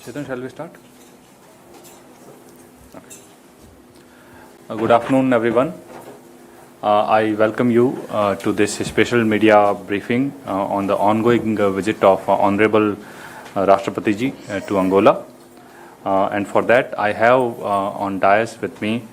Chetan, shall we start? Okay. Good afternoon, everyone. I welcome you to this special media briefing on the ongoing visit of Honorable Rashtrapati Ji to Angola. And for that, I have on dais with me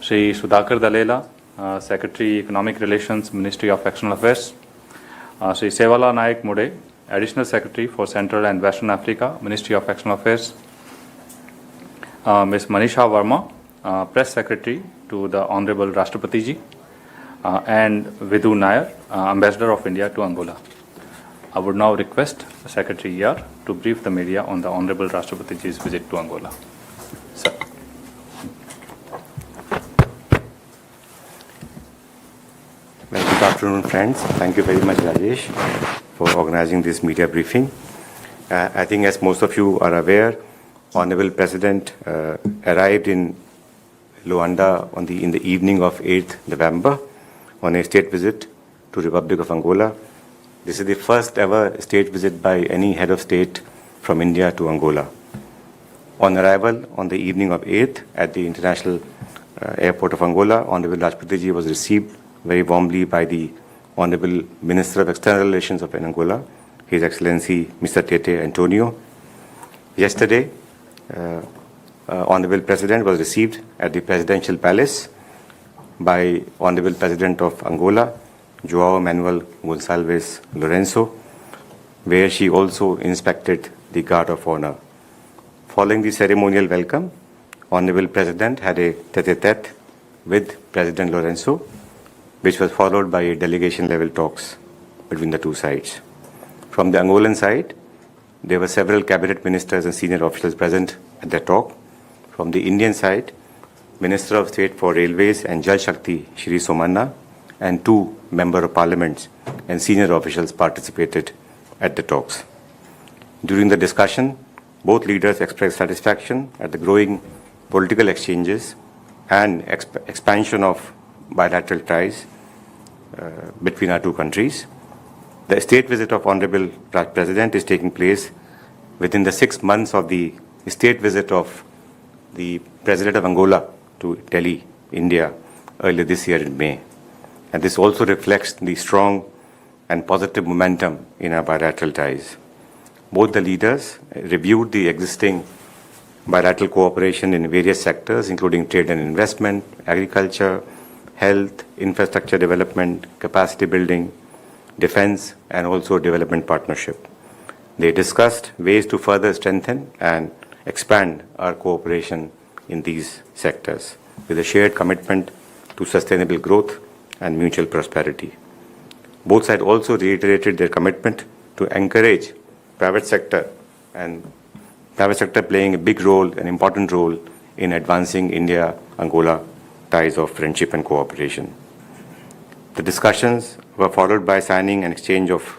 Shri Sudhakar Dalela, Secretary Economic Relations, Ministry of External Affairs, Shri Sevala Naik Mude, Additional Secretary for Central and Western Africa, Ministry of External Affairs, Ms. Manisha Verma, Press Secretary to the Honorable Rashtrapati Ji, and Vidhu Nair, Ambassador of India to Angola. I would now request the Secretary here to brief the media on the Honorable Rashtrapati Ji's visit to Angola. Sir. Well, good afternoon, friends. Thank you very much, Rajesh, for organizing this media briefing. I think, as most of you are aware, Honorable President arrived in Luanda in the evening of 8th November on a state visit to Republic of Angola. This is the first ever state visit by any head of state from India to Angola. On arrival on the evening of 8th at the International Airport of Angola, Honorable Rashtrapati Ji was received very warmly by the Honorable Minister of External Relations of Angola, His Excellency Mr. Tete Antonio. Yesterday, Honorable President was received at the Presidential Palace by Honorable President of Angola, João Manuel Gonçalves Lourenço, where she also inspected the Guard of Honor. Following the ceremonial welcome, Honorable President had a tete-a-tete with President Lourenço, which was followed by a delegation-level talks between the two sides. From the Angolan side, there were several cabinet ministers and senior officials present at the talk. From the Indian side, Minister of State for Railways and Jal Shakti, Shri Somanna, and two Member of Parliaments and senior officials participated at the talks. During the discussion, both leaders expressed satisfaction at the growing political exchanges and expansion of bilateral ties between our two countries. The state visit of Honorable President is taking place within the 6 months of the state visit of the President of Angola to Delhi, India, earlier this year in May. And this also reflects the strong and positive momentum in our bilateral ties. Both the leaders reviewed the existing bilateral cooperation in various sectors, including trade and investment, agriculture, health, infrastructure development, capacity building, defense, and also development partnership. They discussed ways to further strengthen and expand our cooperation in these sectors with a shared commitment to sustainable growth and mutual prosperity. Both sides also reiterated their commitment to encourage private sector playing a big role, an important role in advancing India-Angola ties of friendship and cooperation. The discussions were followed by signing and exchange of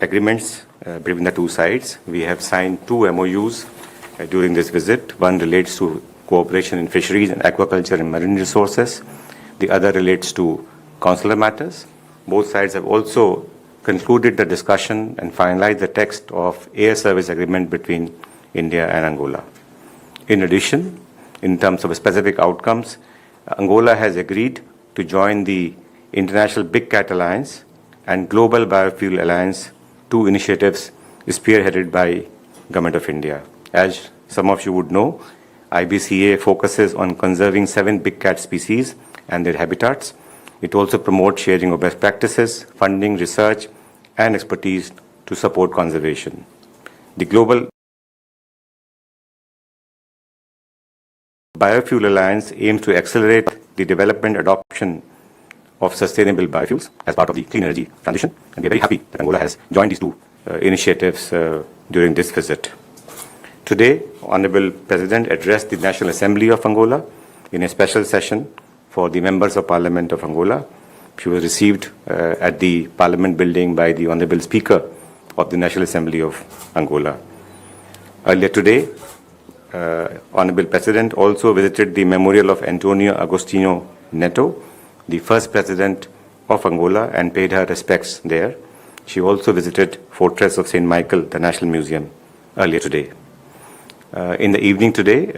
agreements between the two sides. We have signed 2 MOUs during this visit. One relates to cooperation in fisheries and aquaculture and marine resources. The other relates to consular matters. Both sides have also concluded the discussion and finalized the text of air service agreement between India and Angola. In addition, in terms of specific outcomes, Angola has agreed to join the International Big Cat Alliance and Global Biofuel Alliance, 2 initiatives spearheaded by Government of India. As some of you would know, IBCA focuses on conserving 7 big cat species and their habitats. It also promotes sharing of best practices, funding, research, and expertise to support conservation. The Global Biofuel Alliance aims to accelerate the development adoption of sustainable biofuels as part of the clean energy transition, and we are very happy that Angola has joined these 2 initiatives during this visit. Today, Honorable President addressed the National Assembly of Angola in a special session for the members of Parliament of Angola. She was received at the Parliament building by the Honorable Speaker of the National Assembly of Angola. Earlier today, Honorable President also visited the memorial of Antonio Agostinho Neto, the first President of Angola, and paid her respects there. She also visited Fortress of St. Michael, the National Museum, earlier today. In the evening today,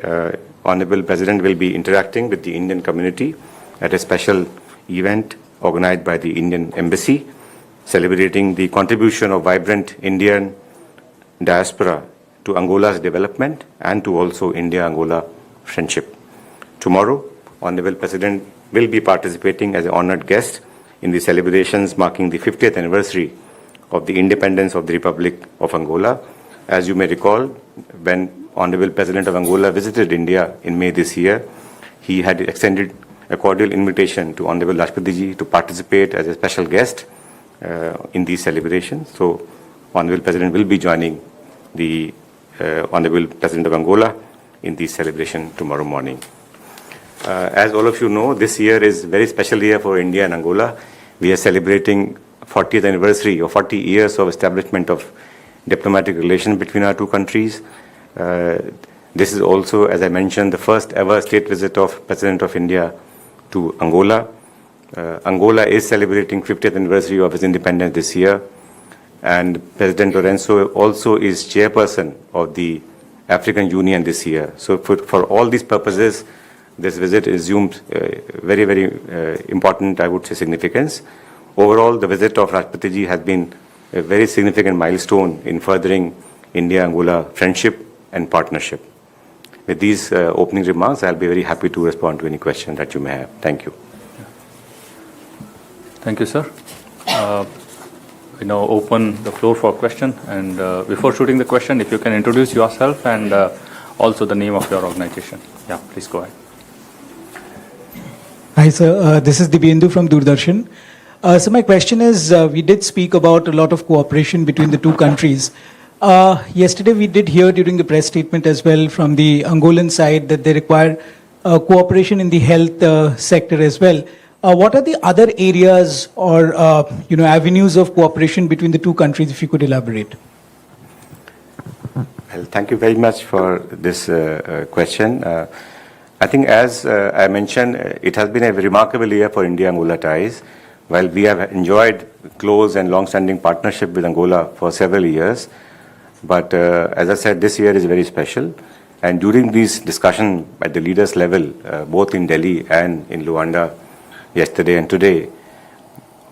Honorable President will be interacting with the Indian community at a special event organized by the Indian Embassy, celebrating the contribution of vibrant Indian diaspora to Angola's development and to also India-Angola friendship. Tomorrow, Honorable President will be participating as an honored guest in the celebrations marking the 50th anniversary of the independence of the Republic of Angola. As you may recall, when Honorable President of Angola visited India in May this year, he had extended a cordial invitation to Honorable Rashtrapati Ji to participate as a special guest in these celebrations. So, Honorable President will be joining the Honorable President of Angola in this celebration tomorrow morning. As all of you know, this year is a very special year for India and Angola. We are celebrating 40th anniversary or 40 years of establishment of diplomatic relations between our two countries. This is also, as I mentioned, the first ever state visit of President of India to Angola. Angola is celebrating 50th anniversary of its independence this year, and President Lorenzo also is chairperson of the African Union this year. So for all these purposes, this visit assumes very, very important, I would say, significance. Overall, the visit of Rashtrapati Ji has been a very significant milestone in furthering India-Angola friendship and partnership. With these opening remarks, I'll be very happy to respond to any question that you may have. Thank you. Thank you, sir. We now open the floor for question. And before shooting the question, if you can introduce yourself and also the name of your organization. Yeah, please go ahead. Hi, sir. This is Dibyendu from Doordarshan. So my question is, we did speak about a lot of cooperation between the two countries. Yesterday, we did hear during the press statement as well from the Angolan side that they require cooperation in the health sector as well. What are the other areas or avenues of cooperation between the two countries, if you could elaborate? Well, thank you very much for this question. I think, as I mentioned, it has been a remarkable year for India-Angola ties. While we have enjoyed close and long-standing partnership with Angola for several years, but as I said, this year is very special. And during these discussions at the leaders level, both in Delhi and in Luanda yesterday and today,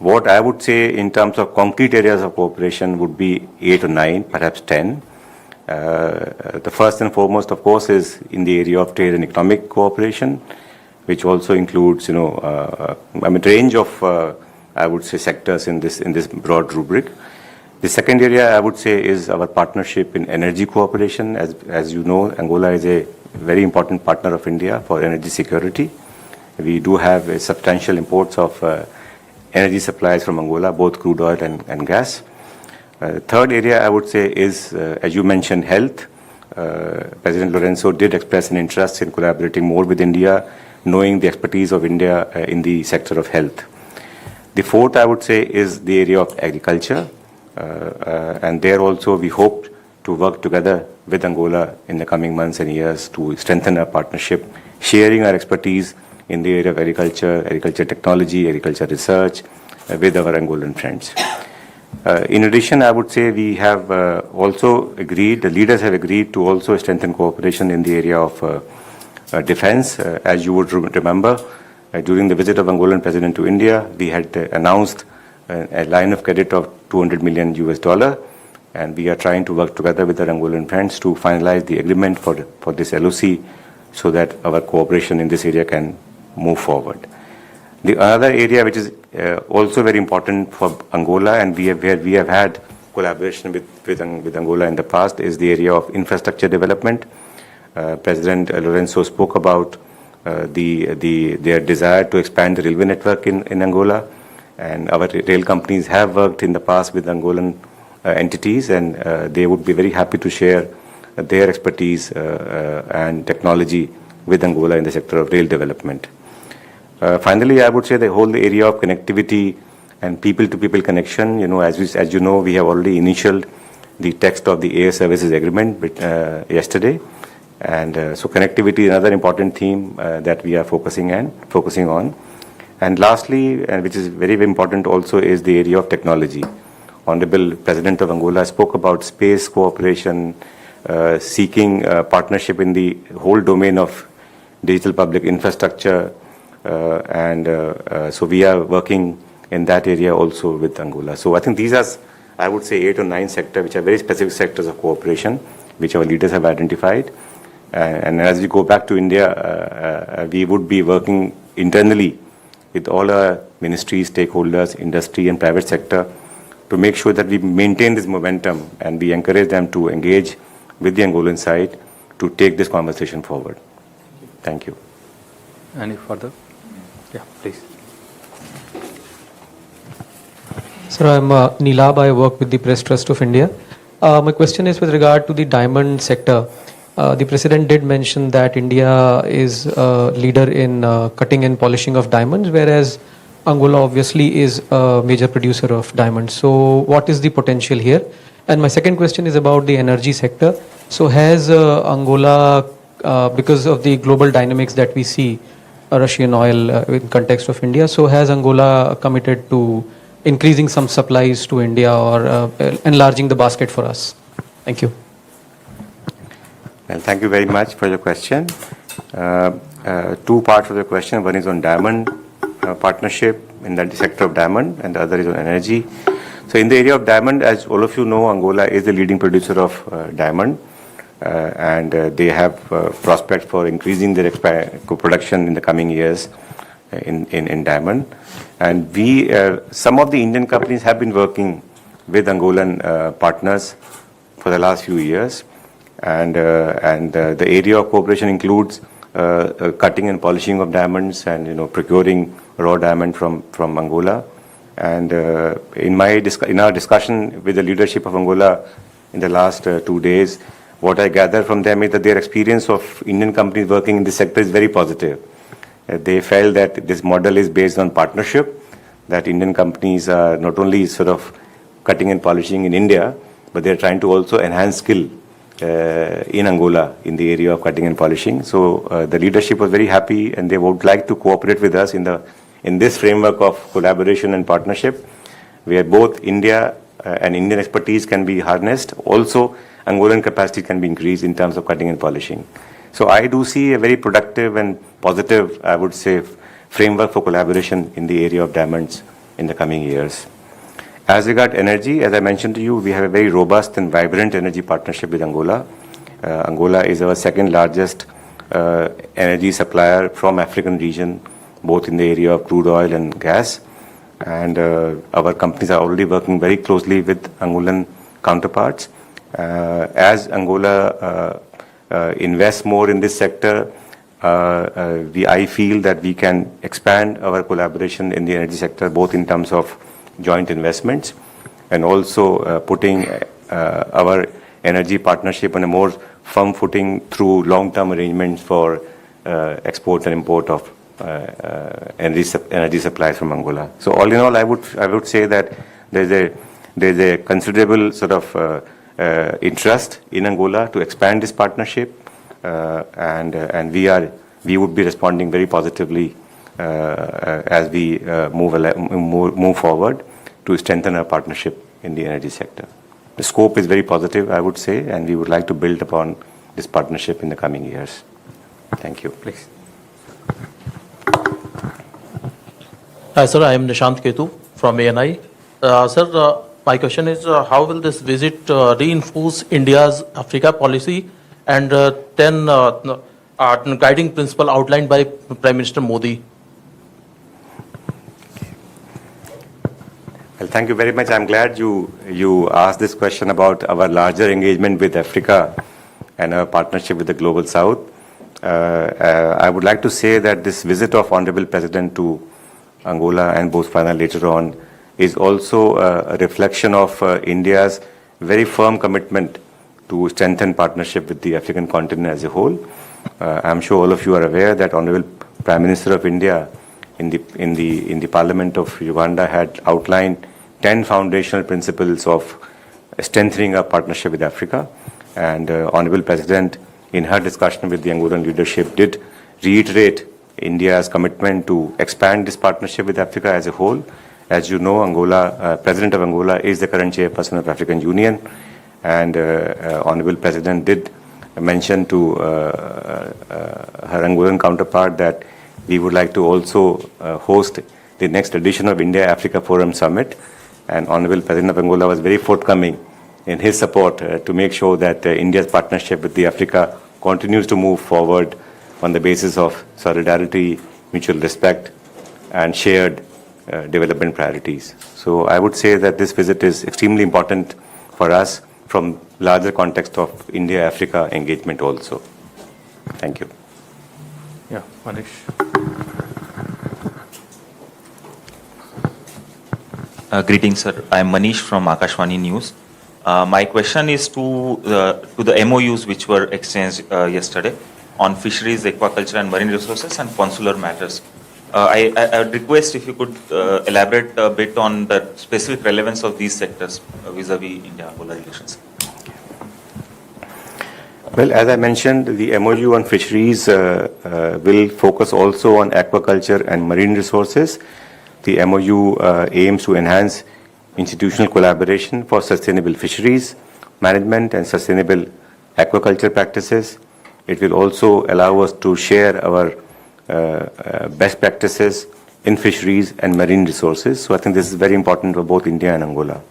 what I would say in terms of concrete areas of cooperation would be 8 or 9, perhaps 10. The first and foremost, of course, is in the area of trade and economic cooperation, which also includes, a range of, I would say, sectors in this broad rubric. The second area, I would say, is our partnership in energy cooperation. As you know, Angola is a very important partner of India for energy security. We do have a substantial imports of energy supplies from Angola, both crude oil and gas. Third area, I would say, is, as you mentioned, health. President Lorenzo did express an interest in collaborating more with India, knowing the expertise of India in the sector of health. The fourth, I would say, is the area of agriculture. And there also we hope to work together with Angola in the coming months and years to strengthen our partnership, sharing our expertise in the area of agriculture, agriculture technology, agriculture research with our Angolan friends. In addition, I would say we have also agreed, the leaders have agreed to also strengthen cooperation in the area of defense. As you would remember, during the visit of Angolan President to India, we had announced a line of credit of $200 million, and we are trying to work together with our Angolan friends to finalize the agreement for this LOC so that our cooperation in this area can move forward. The other area which is also very important for Angola, and where we have had collaboration with Angola in the past, is the area of infrastructure development. President Lorenzo spoke about their desire to expand the railway network in Angola, and our rail companies have worked in the past with Angolan entities, and they would be very happy to share their expertise and technology with Angola in the sector of rail development. Finally, I would say the whole area of connectivity and people-to-people connection. As you know, we have already initialed the text of the air services agreement yesterday, and so connectivity is another important theme that we are focusing on. And lastly, and which is very, very important also, is the area of technology. Honorable President of Angola spoke about space cooperation, seeking partnership in the whole domain of digital public infrastructure, so we are working in that area also with Angola. So I think these are, I would say, 8 or 9 sectors, which are very specific sectors of cooperation, which our leaders have identified. And as we go back to India, we would be working internally with all our ministries, stakeholders, industry and private sector to make sure that we maintain this momentum and we encourage them to engage with the Angolan side to take this conversation forward. Thank you. Any further? Yeah, please. Sir, I'm Neelab. I work with the Press Trust of India. My question is with regard to the diamond sector. The President did mention that India is a leader in cutting and polishing of diamonds, whereas Angola obviously is a major producer of diamonds. So what is the potential here? And my second question is about the energy sector. So has Angola, because of the global dynamics that we see, Russian oil in context of India, so has Angola committed to increasing some supplies to India or enlarging the basket for us? Thank you. Well, thank you very much for your question. Two parts of the question. One is on diamond partnership in the sector of diamond, and the other is on energy. So in the area of diamond, as all of you know, Angola is the leading producer of diamond, and they have prospects for increasing their production in the coming years in diamond. And we, some of the Indian companies have been working with Angolan partners for the last few years, and the area of cooperation includes cutting and polishing of diamonds, and procuring raw diamond from Angola. And in our discussion with the leadership of Angola in the last 2 days, what I gather from them is that their experience of Indian companies working in this sector is very positive. They felt that this model is based on partnership, that Indian companies are not only sort of cutting and polishing in India, but they're trying to also enhance skill in Angola in the area of cutting and polishing. So the leadership was very happy, and they would like to cooperate with us in this framework of collaboration and partnership, where both India and Indian expertise can be harnessed. Also, Angolan capacity can be increased in terms of cutting and polishing. So I do see a very productive and positive, I would say, framework for collaboration in the area of diamonds in the coming years. As regard energy, as I mentioned to you, we have a very robust and vibrant energy partnership with Angola. Angola is our second largest energy supplier from African region, both in the area of crude oil and gas. And our companies are already working very closely with Angolan counterparts. As Angola invests more in this sector, I feel that we can expand our collaboration in the energy sector, both in terms of joint investments and also putting our energy partnership on a more firm footing through long-term arrangements for export and import of energy supplies from Angola. So all in all, I would say that there's a considerable sort of interest in Angola to expand this partnership, and we would be responding very positively as we move forward to strengthen our partnership in the energy sector. The scope is very positive, I would say, and we would like to build upon this partnership in the coming years. Thank you. Please. Hi, sir. I am Nishant Ketu from ANI. Sir, my question is, how will this visit reinforce India's Africa policy and 10 guiding principle outlined by Prime Minister Modi? Well, thank you very much. I'm glad you asked this question about our larger engagement with Africa and our partnership with the Global South. I would like to say that this visit of Honorable President to Angola and Botswana later on is also a reflection of India's very firm commitment to strengthen partnership with the African continent as a whole. I'm sure all of you are aware that Honorable Prime Minister of India in the Parliament of Uganda had outlined 10 foundational principles of strengthening our partnership with Africa. And Honorable President, in her discussion with the Angolan leadership, did reiterate India's commitment to expand this partnership with Africa as a whole. As you know, President of Angola is the current chairperson of African Union, and Honorable President did mention to her Angolan counterpart that we would like to also host the next edition of India-Africa Forum Summit, and Honorable President of Angola was very forthcoming in his support to make sure that India's partnership with the Africa continues to move forward on the basis of solidarity, mutual respect, and shared development priorities. So I would say that this visit is extremely important for us from larger context of India-Africa engagement also. Thank you. Yeah, Manish. Greetings, sir. I am Manish from Akashvani News. My question is to the MOUs which were exchanged yesterday on fisheries, aquaculture and marine resources and consular matters. I would request if you could elaborate a bit on the specific relevance of these sectors vis-a-vis India-Angola relations. Well, as I mentioned, the MOU on fisheries will focus also on aquaculture and marine resources. The MOU aims to enhance institutional collaboration for sustainable fisheries management and sustainable aquaculture practices. It will also allow us to share our best practices in fisheries and marine resources. So I think this is very important for both India and Angola.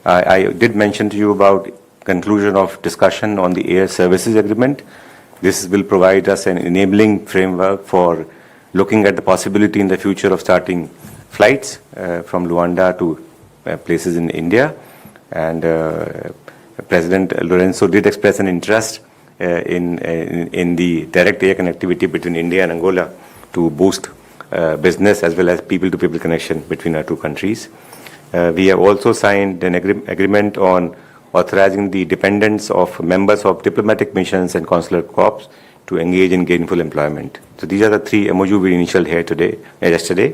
I did mention to you about conclusion of discussion on the air services agreement. This will provide us an enabling framework for looking at the possibility in the future of starting flights from Luanda to places in India. And President Lorenzo did express an interest in the direct air connectivity between India and Angola to boost business as well as people-to-people connection between our two countries. We have also signed an agreement on authorizing the dependents of members of diplomatic missions and consular corps to engage in gainful employment. So these are the three MOU we initialed here yesterday.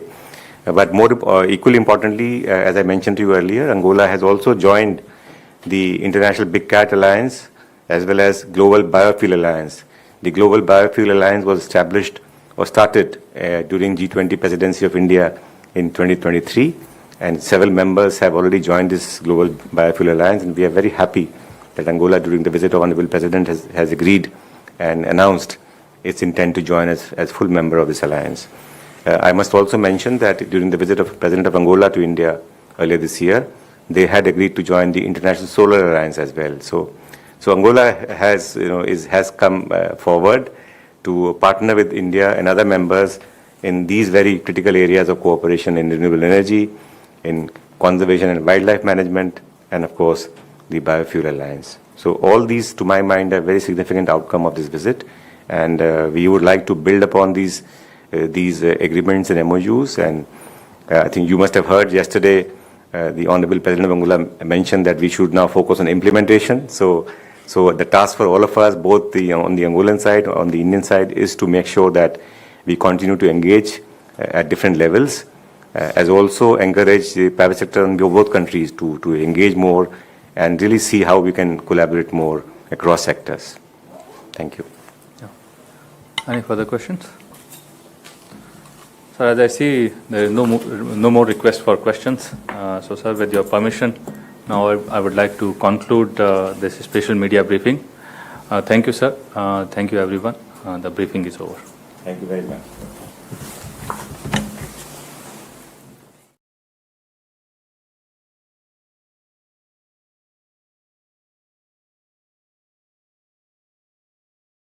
But more equally importantly, as I mentioned to you earlier, Angola has also joined the International Big Cat Alliance as well as Global Biofuel Alliance. The Global Biofuel Alliance was established or started during G20 presidency of India in 2023, and several members have already joined this Global Biofuel Alliance, and we are very happy that Angola, during the visit of Honorable President, has agreed and announced its intent to join as full member of this alliance. I must also mention that during the visit of President of Angola to India earlier this year, they had agreed to join the International Solar Alliance as well. So Angola has come forward to partner with India and other members in these very critical areas of cooperation in renewable energy, in conservation and wildlife management, and of course the Biofuel Alliance. So all these, to my mind, are very significant outcome of this visit, and we would like to build upon these agreements and MOUs. And I think you must have heard yesterday the Honorable President of Angola mentioned that we should now focus on implementation. So the task for all of us, both on the Angolan side, on the Indian side, is to make sure that we continue to engage at different levels, as also encourage the private sector in both countries to engage more and really see how we can collaborate more across sectors. Thank you. Yeah. Any further questions? Sir, as I see, there is no more request for questions. So, sir, with your permission, now I would like to conclude this special media briefing. Thank you, sir. Thank you, everyone. The briefing is over. Thank you very much.